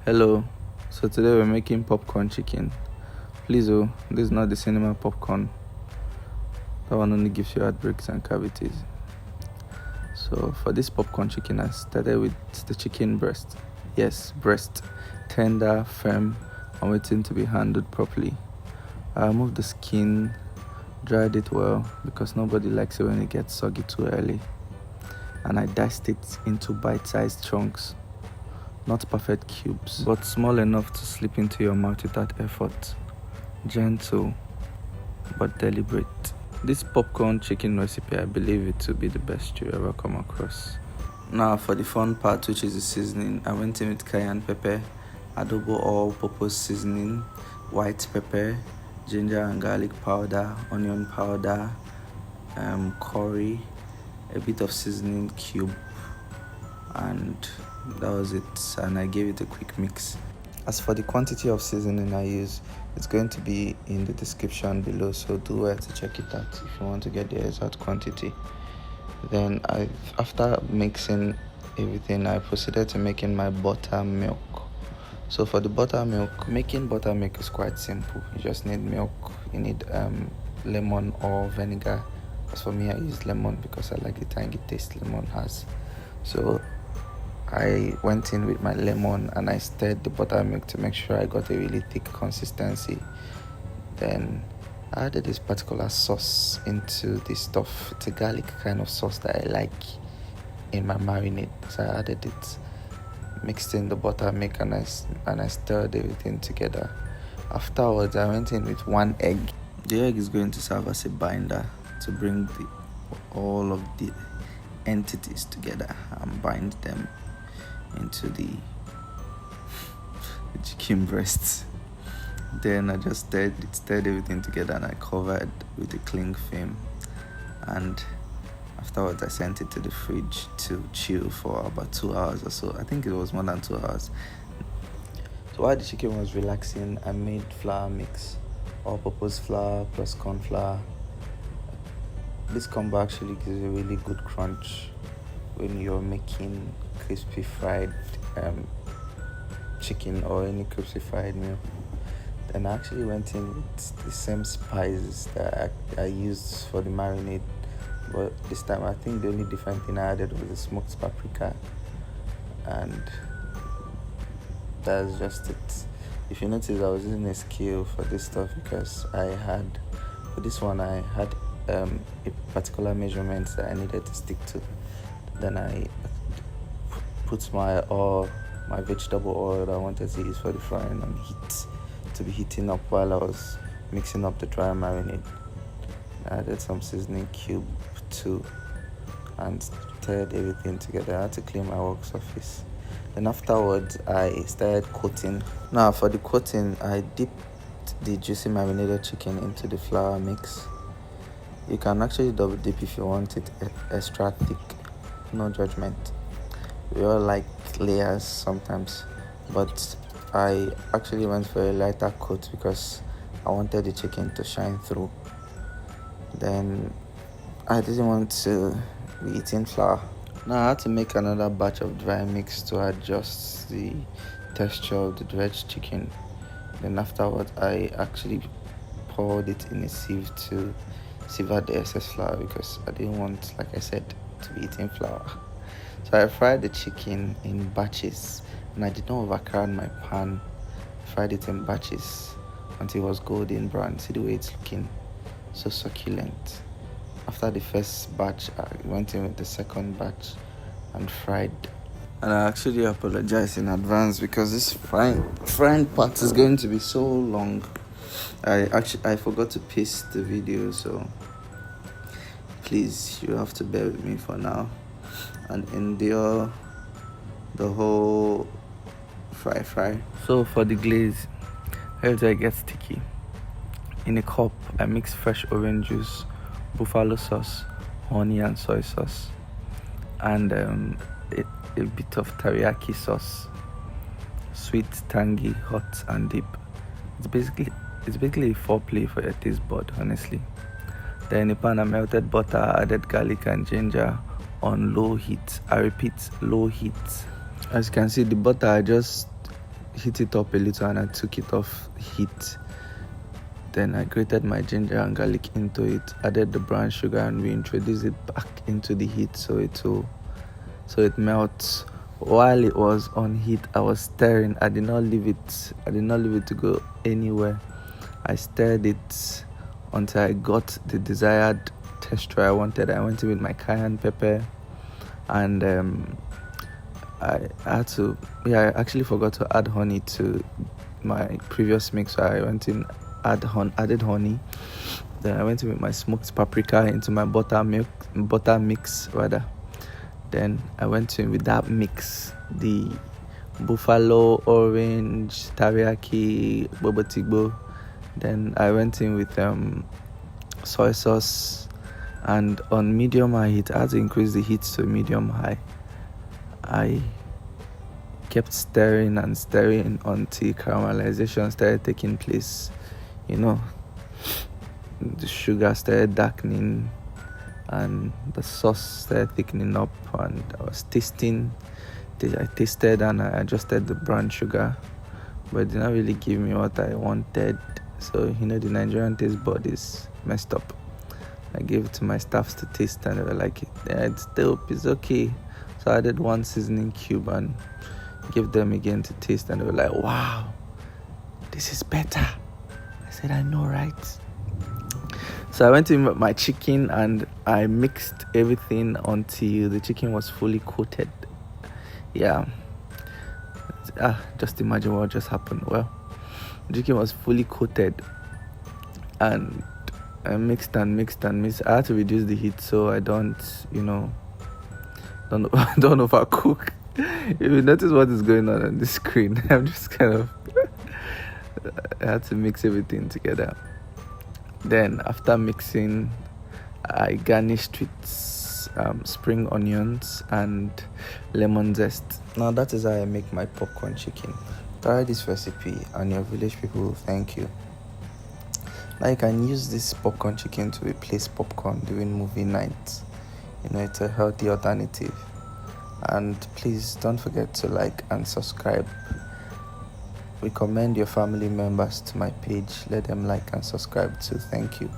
Hello, so today we're making popcorn chicken. Please, this is not the cinema popcorn. That one only gives you heartbreaks and cavities. So for this popcorn chicken, I started with the chicken breast. Yes, breast, tender, firm, and waiting to be handled properly. I removed the skin, dried it well because nobody likes it when it gets soggy too early. And I diced it into bite-sized chunks. Not perfect cubes, but small enough to slip into your mouth without effort. Gentle, but deliberate. This popcorn chicken recipe, I believe it to be the best you ever come across. Now for the fun part, which is the seasoning, I went in with cayenne pepper, Adobo all-purpose seasoning, white pepper, ginger and garlic powder, onion powder, curry, a bit of seasoning cube, and that was it. And I gave it a quick mix. As for the quantity of seasoning I use, it's going to be in the description below, so do well to check it out if you want to get the exact quantity. Then after mixing everything, I proceeded to making my buttermilk. So for the buttermilk, making buttermilk is quite simple. You just need milk, you need lemon or vinegar. As for me, I use lemon because I like the tangy taste lemon has. So I went in with my lemon and I stirred the buttermilk to make sure I got a really thick consistency. Then I added this particular sauce into the stuff. It's a garlic kind of sauce that I like in my marinade. So I added it, mixed in the buttermilk, and I stirred everything together. Afterwards, I went in with 1 egg. The egg is going to serve as a binder to bring all of the entities together and bind them into the chicken breasts. Then I just stirred everything together and I covered with a cling film, and afterwards I sent it to the fridge to chill for about 2 hours or so. I think it was more than 2 hours. So while the chicken was relaxing, I made flour mix, all-purpose flour plus corn flour. This combo actually gives a really good crunch when you're making crispy fried chicken or any crispy fried meal. Then I actually went in with the same spices that I used for the marinade, but this time I think the only different thing I added was the smoked paprika, and that's just it. If you notice, I was using a scale for this stuff because for this one I had a particular measurement that I needed to stick to. Then I put my vegetable oil that I wanted to use for the frying on heat to be heating up while I was mixing up the dry marinade. I added some seasoning cube too and stirred everything together. I had to clean my work surface. Then afterwards, I started coating. Now for the coating, I dipped the juicy marinated chicken into the flour mix. You can actually double dip if you want it extra thick. No judgment. We all like layers sometimes, but I actually went for a lighter coat because I wanted the chicken to shine through. Then I didn't want to be eating flour. Now I had to make another batch of dry mix to adjust the texture of the dredged chicken. Then afterwards, I actually poured it in a sieve to sieve out the excess flour because I didn't want, like I said, to be eating flour. So I fried the chicken in batches, and I did not overcrowd my pan. I fried it in batches until it was golden brown. See the way it's looking, so succulent. After the first batch, I went in with the second batch and fried. And I actually apologize in advance because this frying part is going to be so long. I forgot to paste the video, so please, you have to bear with me for now and endure the whole fry. So for the glaze, here's where it gets sticky. In a cup, I mix fresh orange juice, buffalo sauce, honey and soy sauce, and a bit of teriyaki sauce. Sweet, tangy, hot and deep. It's basically a foreplay for your taste bud, honestly. Then in a pan, I melted butter, added garlic and ginger on low heat. I repeat, low heat. As you can see, the butter, I just heat it up a little and I took it off heat. Then I grated my ginger and garlic into it, added the brown sugar, and reintroduced it back into the heat so it melts. While it was on heat, I was stirring. I did not leave it to go anywhere. I stirred it until I got the desired texture I wanted. I went in with my cayenne pepper, and I actually forgot to add honey to my previous mix. So I went in, added honey. Then I went in with my smoked paprika into my butter mix rather. Then I went in with that mix, the buffalo, orange, teriyaki, bobo tigbo. Then I went in with soy sauce, and on medium high heat, I had to increase the heat to medium high. I kept stirring until caramelization started taking place. The sugar started darkening and the sauce started thickening up, and I tasted and I adjusted the brown sugar, but it did not really give me what I wanted. So the Nigerian taste bud is messed up. I gave it to my staffs to taste and they were like, yeah, it's dope, it's okay. So I added 1 seasoning cube and gave them again to taste, and they were like, wow, this is better. I said, I know, right? So I went in with my chicken and I mixed everything until the chicken was fully coated. Yeah. Just imagine what just happened. Well, the chicken was fully coated and I mixed. I had to reduce the heat so I don't overcook. If you notice what is going on the screen, I'm just kind of I had to mix everything together. Then after mixing, I garnished with spring onions and lemon zest. Now that is how I make my popcorn chicken. Try this recipe and your village people will thank you. Now you can use this popcorn chicken to replace popcorn during movie nights. It's a healthy alternative. And please don't forget to like and subscribe. Recommend your family members to my page. Let them like and subscribe too. Thank you.